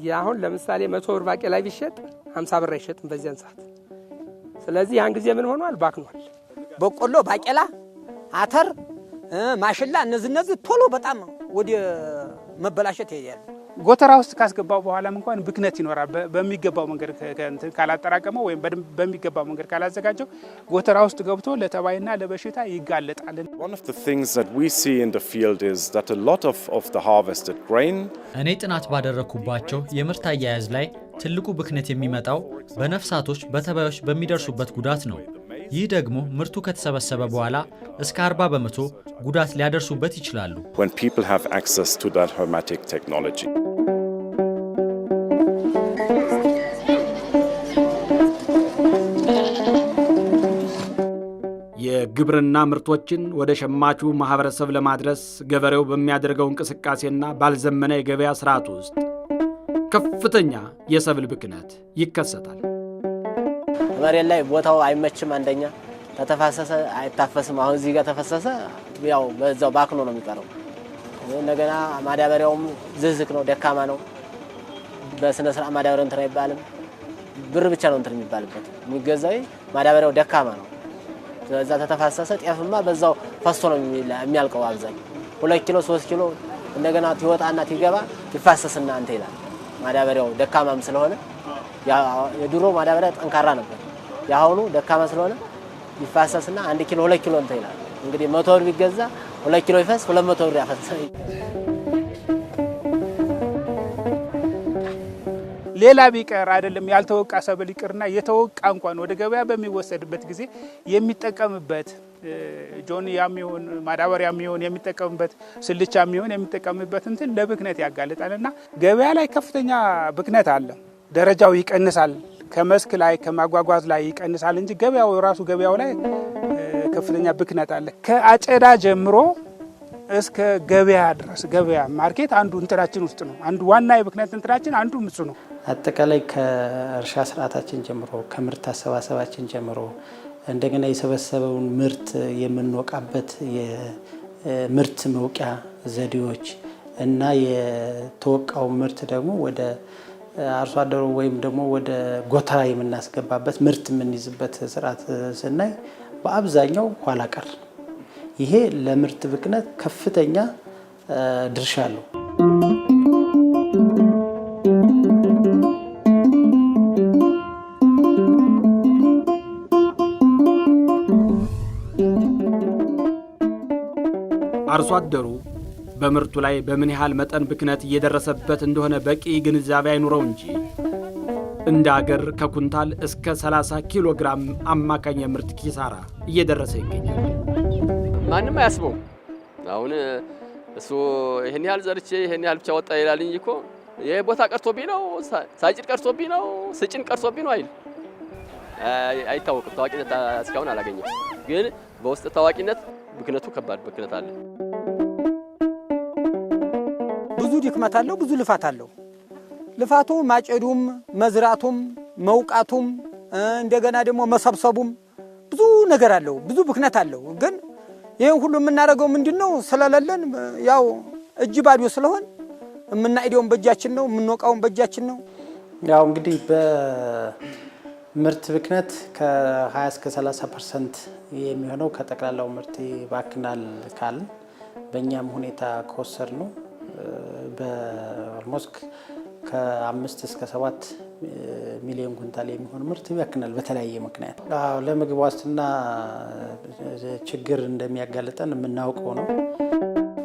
ያሁን ለምሳሌ 100 ብር ባቄላ ቢሸጥ 50 ብር አይሸጥም በዚያን ሰዓት። ስለዚህ ያን ጊዜ ምን ሆኗል? ባክኗል። በቆሎ፣ ባቄላ፣ አተር፣ ማሽላ እነዚህ ቶሎ በጣም ወደ መበላሸት ይሄዳሉ። ጎተራ ውስጥ ካስገባው በኋላም እንኳን ብክነት ይኖራል። በሚገባው መንገድ ካላጠራቀመው ወይም በሚገባው መንገድ ካላዘጋጀው ጎተራ ውስጥ ገብቶ ለተባይና ለበሽታ ይጋለጣል። One of the things that we see in the field is that a lot of the harvested grain እኔ ጥናት ባደረኩባቸው የምርት አያያዝ ላይ ትልቁ ብክነት የሚመጣው በነፍሳቶች በተባዮች በሚደርሱበት ጉዳት ነው። ይህ ደግሞ ምርቱ ከተሰበሰበ በኋላ እስከ 40% ጉዳት ሊያደርሱበት ይችላሉ። when people have access to that hermetic technology. የግብርና ምርቶችን ወደ ሸማቹ ማህበረሰብ ለማድረስ ገበሬው በሚያደርገው እንቅስቃሴና ባልዘመነ የገበያ ስርዓት ውስጥ ከፍተኛ የሰብል ብክነት ይከሰታል። መሬት ላይ ቦታው አይመችም። አንደኛ ተተፋሰሰ አይታፈስም። አሁን እዚህ ጋር ተፈሰሰ ያው በዛው ባክኖ ነው የሚቀረው። እንደገና ማዳበሪያውም ዝዝክ ነው፣ ደካማ ነው። በስነ ስርዓት ማዳበሪያው እንትን አይባልም። ብር ብቻ ነው እንትን የሚባልበት። የሚገዛው ማዳበሪያው ደካማ ነው። ስለዛ ተተፋሰሰ ጤፍማ በዛው ፈስቶ ነው የሚያልቀው አብዛኛው 2 ኪሎ 3 ኪሎ እንደገና ትወጣና ትገባ ይፋሰስና አንተ ይላል ማዳበሪያው ደካማም ስለሆነ የድሮ ማዳበሪያ ጠንካራ ነበር ያሁኑ ደካማ ስለሆነ ይፋሰስና 1 ኪሎ 2 ኪሎ እንተ ይላል እንግዲህ 100 ብር ቢገዛ 2 ኪሎ ይፈስ 200 ብር ያፈስ ሌላ ቢቀር አይደለም ያልተወቃ ሰብል ይቅርና የተወቃ እንኳን ወደ ገበያ በሚወሰድበት ጊዜ የሚጠቀምበት ጆንያም ይሁን ማዳበሪያም ይሁን የሚጠቀምበት ስልቻም ይሁን የሚጠቀምበት እንትን ለብክነት ያጋልጣልና ገበያ ላይ ከፍተኛ ብክነት አለ ደረጃው ይቀንሳል ከመስክ ላይ ከማጓጓዝ ላይ ይቀንሳል እንጂ ገበያው ራሱ ገበያው ላይ ከፍተኛ ብክነት አለ ከአጨዳ ጀምሮ እስከ ገበያ ድረስ ገበያ ማርኬት አንዱ እንትራችን ውስጥ ነው አንዱ ዋና የብክነት እንትራችን አንዱ ምሱ ነው አጠቃላይ ከእርሻ ስርዓታችን ጀምሮ ከምርት አሰባሰባችን ጀምሮ እንደገና የሰበሰበውን ምርት የምንወቃበት የምርት መውቂያ ዘዴዎች እና የተወቃው ምርት ደግሞ ወደ አርሶ አደሩ ወይም ደግሞ ወደ ጎተራ የምናስገባበት ምርት የምንይዝበት ስርዓት ስናይ በአብዛኛው ኋላ ቀር ይሄ ለምርት ብክነት ከፍተኛ ድርሻ አለው አርሶ አደሩ በምርቱ ላይ በምን ያህል መጠን ብክነት እየደረሰበት እንደሆነ በቂ ግንዛቤ አይኑረው እንጂ እንደ አገር ከኩንታል እስከ 30 ኪሎ ግራም አማካኝ የምርት ኪሳራ እየደረሰ ይገኛል ማንም አያስበው አሁን እሱ ይሄን ያህል ዘርቼ ይሄን ያህል ብቻ ወጣ ይላል እንጂ እኮ ይሄ ቦታ ቀርቶብኝ ነው ሳጭድ ቀርቶብኝ ነው ስጭን ቀርቶብኝ ነው አይል አይታወቅም ታዋቂነት እስካሁን አላገኘም ግን በውስጥ ታዋቂነት ብክነቱ ከባድ ብክነት አለ ብዙ ድክመት አለው ብዙ ልፋት አለው ልፋቱ ማጨዱም መዝራቱም መውቃቱም እንደገና ደግሞ መሰብሰቡም ብዙ ነገር አለው ብዙ ብክነት አለው ግን ይሄን ሁሉ የምናደርገው ምንድነው ስለሌለን ያው እጅ ባዶ ስለሆን የምናይደውን በእጃችን ነው የምንወቃውን በእጃችን ነው ያው እንግዲህ በምርት ብክነት ከ20 እስከ 30% የሚሆነው ከጠቅላላው ምርት ይባክናል ካል በእኛም ሁኔታ ከወሰድ ነው በኦልሞስት ከ5 እስከ 7 ሚሊዮን ኩንታል የሚሆን ምርት ይባክናል በተለያየ ምክንያት ለምግብ ዋስትና ችግር እንደሚያጋልጠን የምናውቀው ነው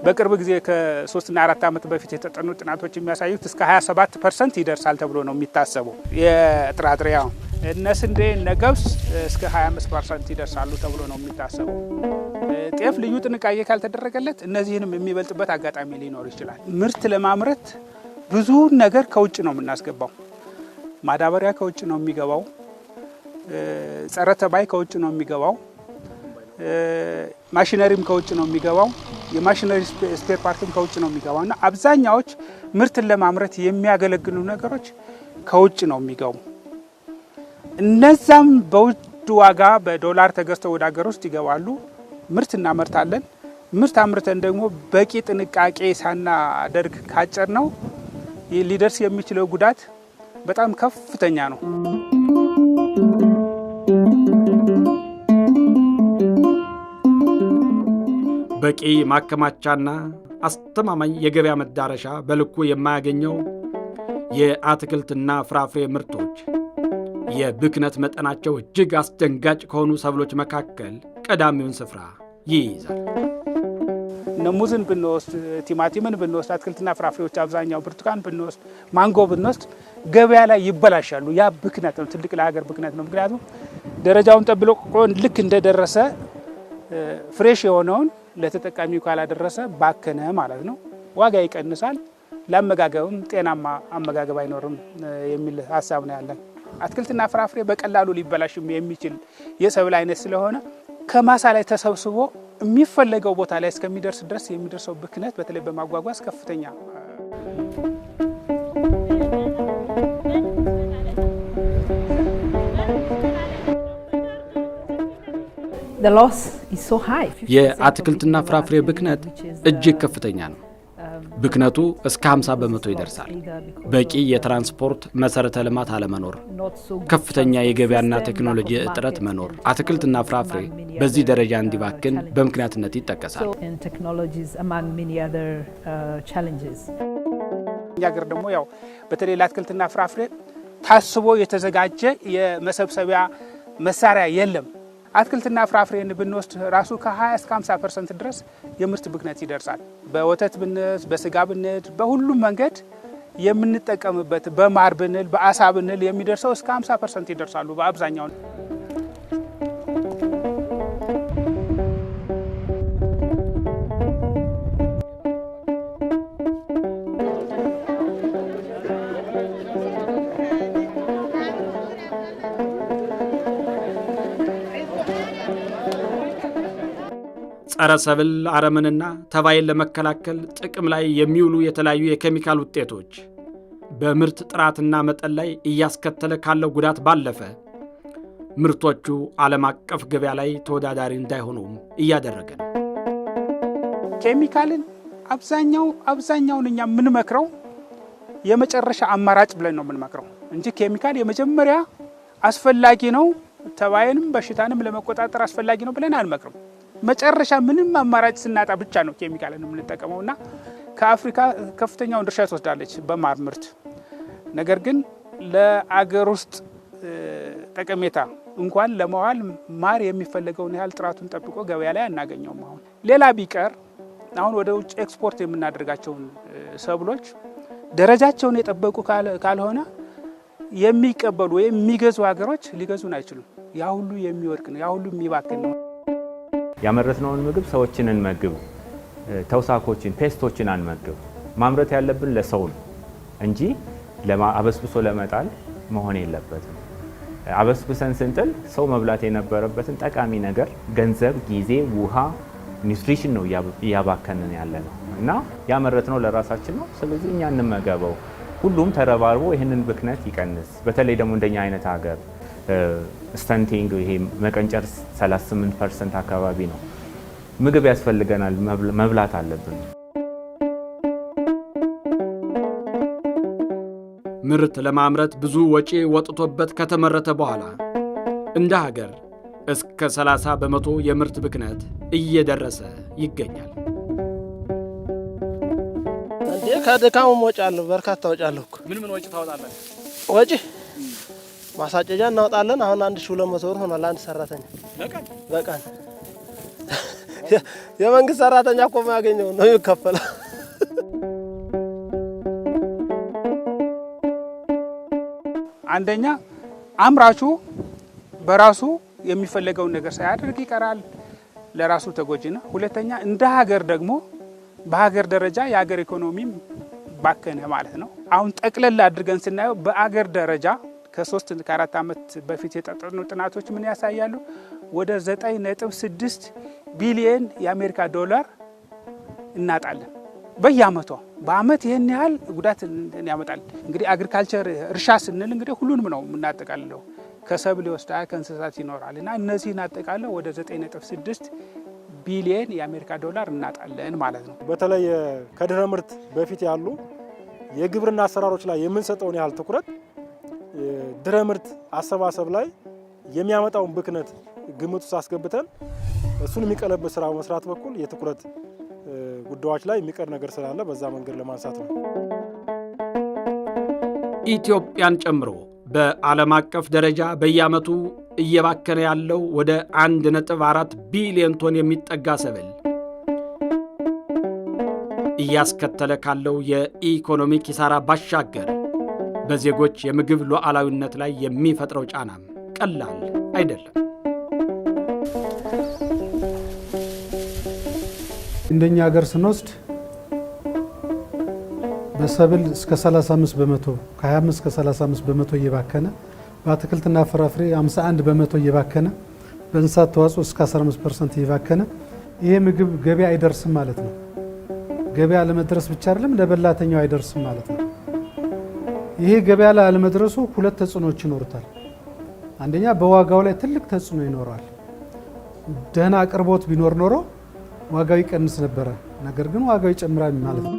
በቅርብ ጊዜ ከ3 እና 4 ዓመት በፊት የተጠኑ ጥናቶች የሚያሳዩት እስከ 27% ይደርሳል ተብሎ ነው የሚታሰበው የጥራጥሬው እነስንዴ ነገብስ እስከ 25% ይደርሳሉ ተብሎ ነው የሚታሰበው ጤፍ ልዩ ጥንቃቄ ካልተደረገለት እነዚህንም የሚበልጥበት አጋጣሚ ሊኖር ይችላል ምርት ለማምረት ብዙ ነገር ከውጭ ነው የምናስገባው ማዳበሪያ ከውጭ ነው የሚገባው ጸረ ተባይ ከውጭ ነው የሚገባው ማሽነሪም ከውጭ ነው የሚገባው የማሽነሪ ስፔር ፓርትም ከውጭ ነው የሚገባውና አብዛኛዎች ምርትን ለማምረት የሚያገለግሉ ነገሮች ከውጭ ነው የሚገቡ እነዛም በውድ ዋጋ በዶላር ተገዝተው ወደ ሀገር ውስጥ ይገባሉ ምርት እናመርታለን ምርት አምርተን ደግሞ በቂ ጥንቃቄ ሳናደርግ ካጨር ነው ሊደርስ የሚችለው ጉዳት በጣም ከፍተኛ ነው በቂ ማከማቻና አስተማማኝ የገበያ መዳረሻ በልኩ የማያገኘው የአትክልትና ፍራፍሬ ምርቶች የብክነት መጠናቸው እጅግ አስደንጋጭ ከሆኑ ሰብሎች መካከል ቀዳሚውን ስፍራ ይይዛል ሙዝን ብንወስድ ቲማቲምን ብንወስድ አትክልትና ፍራፍሬዎች አብዛኛው ብርቱካን ብንወስድ ማንጎ ብንወስድ ገበያ ላይ ይበላሻሉ ያ ብክነት ነው ትልቅ ለሀገር ብክነት ነው ምክንያቱም ደረጃውን ጠብቆ ልክ እንደደረሰ ፍሬሽ የሆነውን ለተጠቃሚው ካላደረሰ ባከነ ማለት ነው ዋጋ ይቀንሳል ለአመጋገብም ጤናማ አመጋገብ አይኖርም የሚል ሐሳብ ነው ያለን አትክልትና ፍራፍሬ በቀላሉ ሊበላሽም የሚችል የሰብል አይነት ስለሆነ ከማሳ ላይ ተሰብስቦ የሚፈለገው ቦታ ላይ እስከሚደርስ ድረስ የሚደርሰው ብክነት በተለይ በማጓጓዝ ከፍተኛ The loss is so high. የአትክልትና ፍራፍሬ ብክነት እጅግ ከፍተኛ ነው ብክነቱ እስከ 50 በመቶ ይደርሳል። በቂ የትራንስፖርት መሰረተ ልማት አለመኖር፣ ከፍተኛ የገበያና ቴክኖሎጂ እጥረት መኖር አትክልትና ፍራፍሬ በዚህ ደረጃ እንዲባክን በምክንያትነት ይጠቀሳል። እኛ ሀገር ደግሞ ያው በተለይ ለአትክልትና ፍራፍሬ ታስቦ የተዘጋጀ የመሰብሰቢያ መሳሪያ የለም። አትክልትና ፍራፍሬን ብንወስድ ራሱ ከ20 እስከ 50% ድረስ የምርት ብክነት ይደርሳል። በወተት ብንል፣ በስጋ ብንል፣ በሁሉም መንገድ የምንጠቀምበት በማር ብንል፣ በአሳ ብንል የሚደርሰው እስከ 50% ይደርሳሉ በአብዛኛው። ጸረ ሰብል አረምንና ተባይን ለመከላከል ጥቅም ላይ የሚውሉ የተለያዩ የኬሚካል ውጤቶች በምርት ጥራትና መጠን ላይ እያስከተለ ካለው ጉዳት ባለፈ ምርቶቹ ዓለም አቀፍ ገበያ ላይ ተወዳዳሪ እንዳይሆኑም እያደረገ ነው። ኬሚካልን አብዛኛውን እኛ የምንመክረው የመጨረሻ አማራጭ ብለን ነው የምንመክረው እንጂ ኬሚካል የመጀመሪያ አስፈላጊ ነው፣ ተባይንም በሽታንም ለመቆጣጠር አስፈላጊ ነው ብለን አንመክርም። መጨረሻ ምንም አማራጭ ስናጣ ብቻ ነው ኬሚካልን የምንጠቀመውና ከአፍሪካ ከፍተኛውን ድርሻ ትወስዳለች በማር ምርት። ነገር ግን ለአገር ውስጥ ጠቀሜታ እንኳን ለመዋል ማር የሚፈልገውን ያህል ጥራቱን ጠብቆ ገበያ ላይ አናገኘውም። አሁን ሌላ ቢቀር አሁን ወደ ውጭ ኤክስፖርት የምናደርጋቸውን ሰብሎች ደረጃቸውን የጠበቁ ካልሆነ የሚቀበሉ ወይም የሚገዙ ሀገሮች ሊገዙን አይችሉም። ያ ሁሉ የሚወድቅ ነው፣ ያ ሁሉ የሚባክን ነው። ያመረትነውን ምግብ ሰዎችን እንመግብ፣ ተውሳኮችን ፔስቶችን አንመግብ። ማምረት ያለብን ለሰው ነው እንጂ አበስብሶ ለመጣል መሆን የለበትም። አበስብሰን ስንጥል ሰው መብላት የነበረበትን ጠቃሚ ነገር ገንዘብ፣ ጊዜ፣ ውሃ፣ ኒውትሪሽን ነው እያባከንን ያለ ነው እና ያመረትነው ለራሳችን ነው። ስለዚህ እኛ እንመገበው። ሁሉም ተረባርቦ ይህንን ብክነት ይቀንስ። በተለይ ደግሞ እንደኛ አይነት ሀገር ስታንቲንግ ይሄ መቀንጨር 38% አካባቢ ነው። ምግብ ያስፈልገናል፣ መብላት አለብን። ምርት ለማምረት ብዙ ወጪ ወጥቶበት ከተመረተ በኋላ እንደ ሀገር እስከ 30 በመቶ የምርት ብክነት እየደረሰ ይገኛል። እንዴ ከድካሙ ወጪ አለው፣ በርካታ ወጪ አለው እኮ። ምን ወጪ ታወጣለህ? ወጪ ማሳጨጃ እናወጣለን። አሁን 1200 ብር ሆኗል አንድ ሰራተኛ በቀን። የመንግስት ሰራተኛ እኮ ማያገኘው ነው ይከፈላል። አንደኛ አምራቹ በራሱ የሚፈለገውን ነገር ሳያደርግ ይቀራል፣ ለራሱ ተጎጂ ነው። ሁለተኛ እንደ ሀገር ደግሞ በሀገር ደረጃ የሀገር ኢኮኖሚም ባከነ ማለት ነው። አሁን ጠቅለል አድርገን ስናየው በአገር ደረጃ ከ3 ከ4 ዓመት በፊት የተጠኑ ጥናቶች ምን ያሳያሉ? ወደ 9.6 ቢሊዮን የአሜሪካ ዶላር እናጣለን በየአመቱ። በአመት ይሄን ያህል ጉዳት ያመጣል። እንግዲህ አግሪካልቸር እርሻ ስንል እንግዲህ ሁሉንም ነው የምናጠቃልለው። ከሰብል ይወስዳል፣ ከእንስሳት ይኖራል እና እነዚህን አጠቃለው ወደ 9.6 ቢሊዮን የአሜሪካ ዶላር እናጣለን ማለት ነው። በተለይ ከድህረ ምርት በፊት ያሉ የግብርና አሰራሮች ላይ የምንሰጠውን ያህል ትኩረት ድህረ ምርት አሰባሰብ ላይ የሚያመጣውን ብክነት ግምት ውስጥ አስገብተን እሱን የሚቀለብስ ስራ መስራት በኩል የትኩረት ጉዳዮች ላይ የሚቀር ነገር ስላለ በዛ መንገድ ለማንሳት ነው። ኢትዮጵያን ጨምሮ በዓለም አቀፍ ደረጃ በየዓመቱ እየባከነ ያለው ወደ 1.4 ቢሊዮን ቶን የሚጠጋ ሰብል እያስከተለ ካለው የኢኮኖሚ ኪሳራ ባሻገር በዜጎች የምግብ ሉዓላዊነት ላይ የሚፈጥረው ጫናም ቀላል አይደለም። እንደኛ ሀገር ስንወስድ በሰብል እስከ 35 በመቶ ከ25 እስከ 35 በመቶ እየባከነ፣ በአትክልትና ፍራፍሬ 51 በመቶ እየባከነ፣ በእንስሳት ተዋጽኦ እስከ 15% እየባከነ፣ ይሄ ምግብ ገበያ አይደርስም ማለት ነው። ገበያ ለመድረስ ብቻ አይደለም ለበላተኛው አይደርስም ማለት ነው። ይሄ ገበያ ላይ አለመድረሱ ሁለት ተጽዕኖዎች ይኖሩታል። አንደኛ በዋጋው ላይ ትልቅ ተጽዕኖ ይኖራል። ደህና አቅርቦት ቢኖር ኖሮ ዋጋው ይቀንስ ነበረ። ነገር ግን ዋጋው ይጨምራል ማለት ነው።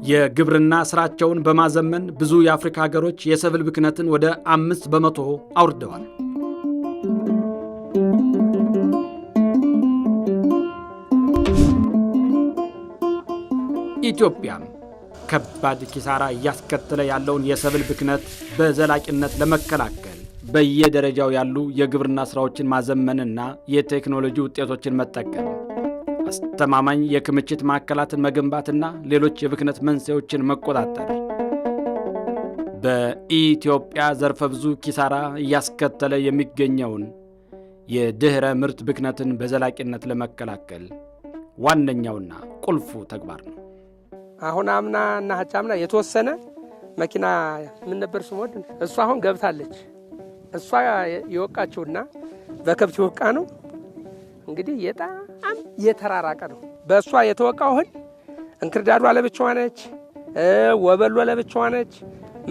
የግብርና ስራቸውን በማዘመን ብዙ የአፍሪካ ሀገሮች የሰብል ብክነትን ወደ 5% አውርደዋል። ኢትዮጵያም ከባድ ኪሳራ እያስከተለ ያለውን የሰብል ብክነት በዘላቂነት ለመከላከል በየደረጃው ያሉ የግብርና ስራዎችን ማዘመንና የቴክኖሎጂ ውጤቶችን መጠቀም፣ አስተማማኝ የክምችት ማዕከላትን መገንባትና ሌሎች የብክነት መንስኤዎችን መቆጣጠር በኢትዮጵያ ዘርፈ ብዙ ኪሳራ እያስከተለ የሚገኘውን የድህረ ምርት ብክነትን በዘላቂነት ለመከላከል ዋነኛውና ቁልፉ ተግባር ነው። አሁን አምና እና ሀጫምና የተወሰነ መኪና ምን ነበር ስሞድ እሷ አሁን ገብታለች። እሷ የወቃችውና በከብት የወቃ ነው እንግዲህ በጣም የተራራቀ ነው። በእሷ የተወቃው እህል እንክርዳዷ ለብቻዋ ነች፣ ወበሏ ለብቻዋ ነች፣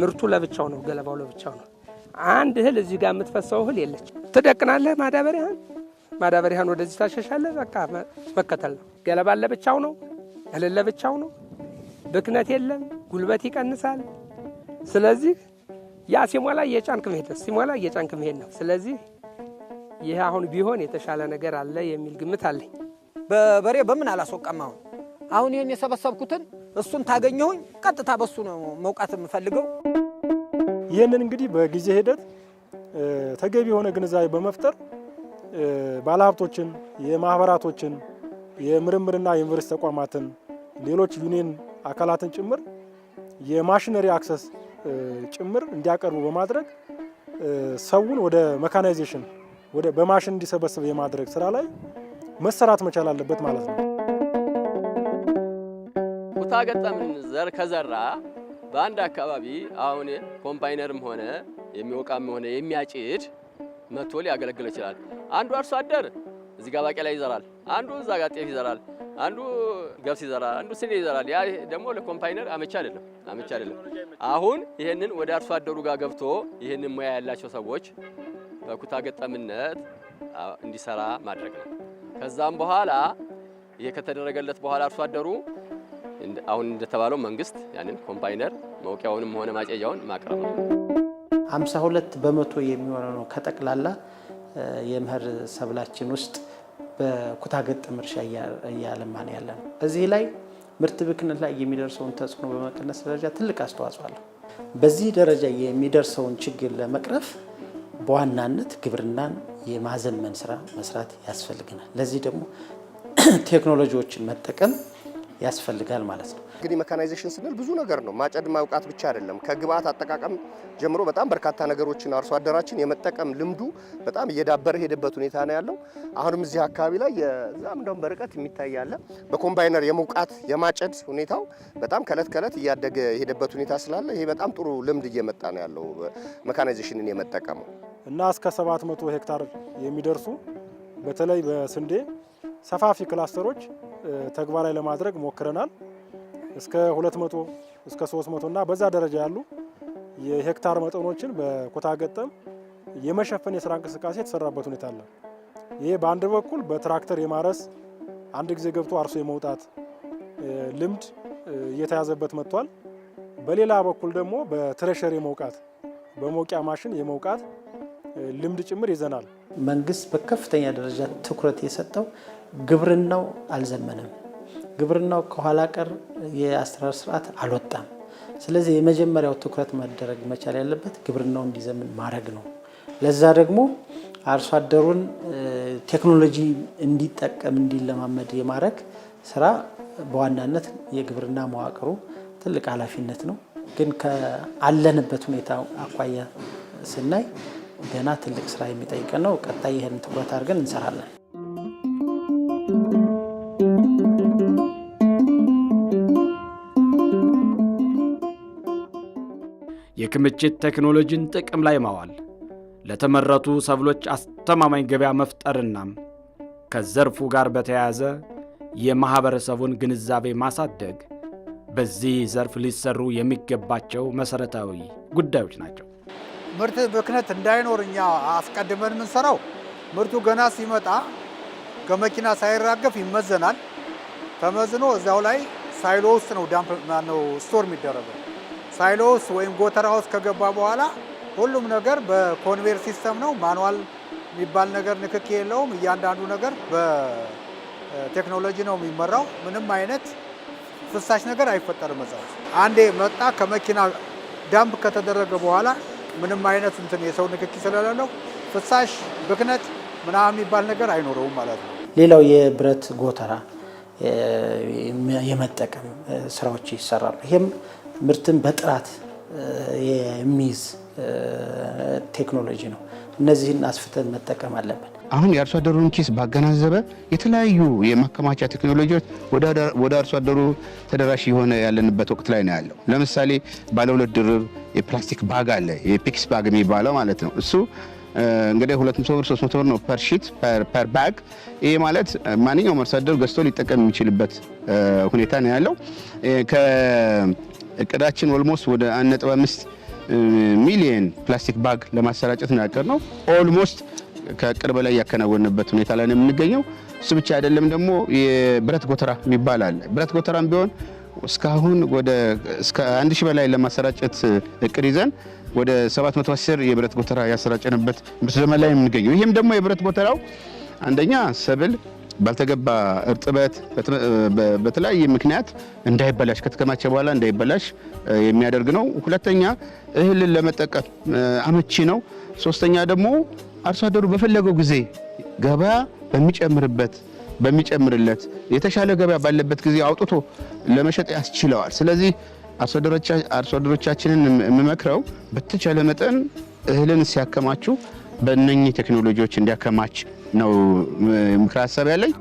ምርቱ ለብቻው ነው፣ ገለባው ለብቻው ነው። አንድ እህል እዚህ ጋር የምትፈሰው እህል የለች። ትደቅናለህ፣ ማዳበሪያን ወደዚህ ታሸሻለህ፣ በቃ መከተል ነው። ገለባ ለብቻው ነው፣ እህል ለብቻው ነው። ብክነት የለም፣ ጉልበት ይቀንሳል። ስለዚህ ያ ሲሞላ እየጫንክ መሄድ ነው። ስለዚህ ይህ አሁን ቢሆን የተሻለ ነገር አለ የሚል ግምት አለኝ። በበሬ በምን አላስወቃም። አሁን ይህን የሰበሰብኩትን እሱን ታገኘሁኝ ቀጥታ በሱ ነው መውቃት የምፈልገው። ይህንን እንግዲህ በጊዜ ሂደት ተገቢ የሆነ ግንዛቤ በመፍጠር ባለሀብቶችን፣ የማህበራቶችን፣ የምርምርና የዩኒቨርሲቲ ተቋማትን፣ ሌሎች ዩኒየን አካላትን ጭምር የማሽነሪ አክሰስ ጭምር እንዲያቀርቡ በማድረግ ሰውን ወደ መካናይዜሽን በማሽን እንዲሰበስብ የማድረግ ስራ ላይ መሰራት መቻል አለበት ማለት ነው። ኩታ ገጠምን ዘር ከዘራ በአንድ አካባቢ አሁን ኮምባይነርም ሆነ የሚወቃም ሆነ የሚያጭድ መጥቶ ሊያገለግል ይችላል። አንዱ አርሶ አደር እዚህ ጋር ባቄላ ይዘራል፣ አንዱ እዛ ጋር ጤፍ ይዘራል፣ አንዱ ገብስ ይዘራል፣ አንዱ ስንዴ ይዘራል። ያ ደግሞ ለኮምባይነር አመቺ አይደለም። አሁን ይሄንን ወደ አርሶ አደሩ ጋር ገብቶ ይሄንን ሙያ ያላቸው ሰዎች በኩታ ገጠምነት እንዲሰራ ማድረግ ነው። ከዛም በኋላ ይሄ ከተደረገለት በኋላ አርሶ አደሩ አሁን እንደተባለው መንግስት ያንን ኮምባይነር መውቂያውንም ሆነ ማጨጃውን ማቅረብ ነው። 52% የሚሆነው ነው ከጠቅላላ የመኸር ሰብላችን ውስጥ በኩታ ገጠም እርሻ እያለማን ያለ ነው። እዚህ ላይ ምርት ብክነት ላይ የሚደርሰውን ተጽዕኖ በመቀነስ ደረጃ ትልቅ አስተዋጽኦ አለው። በዚህ ደረጃ የሚደርሰውን ችግር ለመቅረፍ በዋናነት ግብርናን የማዘመን ስራ መስራት ያስፈልገናል። ለዚህ ደግሞ ቴክኖሎጂዎችን መጠቀም ያስፈልጋል ማለት ነው። እንግዲህ መካናይዜሽን ስንል ብዙ ነገር ነው። ማጨድ ማውቃት ብቻ አይደለም። ከግብአት አጠቃቀም ጀምሮ በጣም በርካታ ነገሮችን አርሶ አደራችን የመጠቀም ልምዱ በጣም እየዳበረ ሄደበት ሁኔታ ነው ያለው። አሁንም እዚህ አካባቢ ላይ የዛም እንደውም በርቀት የሚታይ ያለ በኮምባይነር የመውቃት የማጨድ ሁኔታው በጣም ከለት ከለት እያደገ የሄደበት ሁኔታ ስላለ ይሄ በጣም ጥሩ ልምድ እየመጣ ነው ያለው መካናይዜሽንን የመጠቀሙ እና እስከ 700 ሄክታር የሚደርሱ በተለይ በስንዴ ሰፋፊ ክላስተሮች ተግባራዊ ለማድረግ ሞክረናል። እስከ 200 እስከ 300 እና በዛ ደረጃ ያሉ የሄክታር መጠኖችን በኩታ ገጠም የመሸፈን የስራ እንቅስቃሴ የተሰራበት ሁኔታ አለ። ይሄ በአንድ በኩል በትራክተር የማረስ አንድ ጊዜ ገብቶ አርሶ የመውጣት ልምድ እየተያዘበት መጥቷል። በሌላ በኩል ደግሞ በትሬሸር የመውቃት በመውቂያ ማሽን የመውቃት ልምድ ጭምር ይዘናል። መንግስት በከፍተኛ ደረጃ ትኩረት የሰጠው ግብርናው አልዘመነም። ግብርናው ከኋላ ቀር የአሰራር ስርዓት አልወጣም። ስለዚህ የመጀመሪያው ትኩረት መደረግ መቻል ያለበት ግብርናው እንዲዘምን ማድረግ ነው። ለዛ ደግሞ አርሶ አደሩን ቴክኖሎጂ እንዲጠቀም እንዲለማመድ የማድረግ ስራ በዋናነት የግብርና መዋቅሩ ትልቅ ኃላፊነት ነው። ግን ከአለንበት ሁኔታ አኳያ ስናይ ገና ትልቅ ስራ የሚጠይቅ ነው። ቀጣይ ይህን ትኩረት አድርገን እንሰራለን። የክምችት ቴክኖሎጂን ጥቅም ላይ ማዋል፣ ለተመረቱ ሰብሎች አስተማማኝ ገበያ መፍጠርና ከዘርፉ ጋር በተያያዘ የማህበረሰቡን ግንዛቤ ማሳደግ በዚህ ዘርፍ ሊሰሩ የሚገባቸው መሰረታዊ ጉዳዮች ናቸው። ምርት ብክነት እንዳይኖር እኛ አስቀድመን የምንሰራው ምርቱ ገና ሲመጣ ከመኪና ሳይራገፍ ይመዘናል። ተመዝኖ እዛው ላይ ሳይሎ ውስጥ ነው ዳምፕ ማነው ስቶር የሚደረገው። ሳይሎ ውስጥ ወይም ጎተራ ውስጥ ከገባ በኋላ ሁሉም ነገር በኮንቬየር ሲስተም ነው። ማኑዋል የሚባል ነገር ንክኪ የለውም። እያንዳንዱ ነገር በቴክኖሎጂ ነው የሚመራው። ምንም አይነት ፍሳሽ ነገር አይፈጠርም። እዛ አንዴ መጣ ከመኪና ዳምፕ ከተደረገ በኋላ ምንም አይነት እንትን የሰው ንክኪ ስለሌለው ፍሳሽ ብክነት ምናምን የሚባል ነገር አይኖረውም ማለት ነው። ሌላው የብረት ጎተራ የመጠቀም ስራዎች ይሰራሉ። ይሄም ምርትን በጥራት የሚይዝ ቴክኖሎጂ ነው። እነዚህን አስፍተን መጠቀም አለብን። አሁን የአርሶ አደሩን ኪስ ባገናዘበ የተለያዩ የማከማቻ ቴክኖሎጂዎች ወደ አርሶ አደሩ ተደራሽ የሆነ ያለንበት ወቅት ላይ ነው ያለው። ለምሳሌ ባለ 2 ድርብ የፕላስቲክ ባግ አለ፣ የፒክስ ባግ የሚባለው ማለት ነው። እሱ እንግዲህ 200 ብር 300 ብር ነው ፐር ሺት ፐር ባግ። ይሄ ማለት ማንኛውም አርሶ አደር ገዝቶ ሊጠቀም የሚችልበት ሁኔታ ነው ያለው። ከእቅዳችን ኦልሞስት ወደ 1.5 ሚሊዮን ፕላስቲክ ባግ ለማሰራጨት ነው ያቀርነው። ኦልሞስት ከቅርብ ላይ ያከናወንበት ሁኔታ ላይ ነው የምንገኘው። እሱ ብቻ አይደለም፣ ደግሞ የብረት ጎተራ የሚባል አለ። ብረት ጎተራም ቢሆን እስካሁን እስከ 1000 በላይ ለማሰራጨት እቅድ ይዘን ወደ 710 የብረት ጎተራ ያሰራጨንበት ዘመን ላይ የምንገኘው። ይህም ደግሞ የብረት ጎተራው አንደኛ ሰብል ባልተገባ እርጥበት በተለያየ ምክንያት እንዳይበላሽ ከተከማቸ በኋላ እንዳይበላሽ የሚያደርግ ነው። ሁለተኛ እህልን ለመጠቀም አመቺ ነው። ሶስተኛ ደግሞ አርሶ አደሩ በፈለገው ጊዜ ገበያ በሚጨምርለት የተሻለ ገበያ ባለበት ጊዜ አውጥቶ ለመሸጥ ያስችለዋል። ስለዚህ አርሶ አደሮቻችንን የምመክረው በተቻለ መጠን እህልን ሲያከማቹ በእነኚህ ቴክኖሎጂዎች እንዲያከማች ነው ምክር ሀሳብ ያለኝ።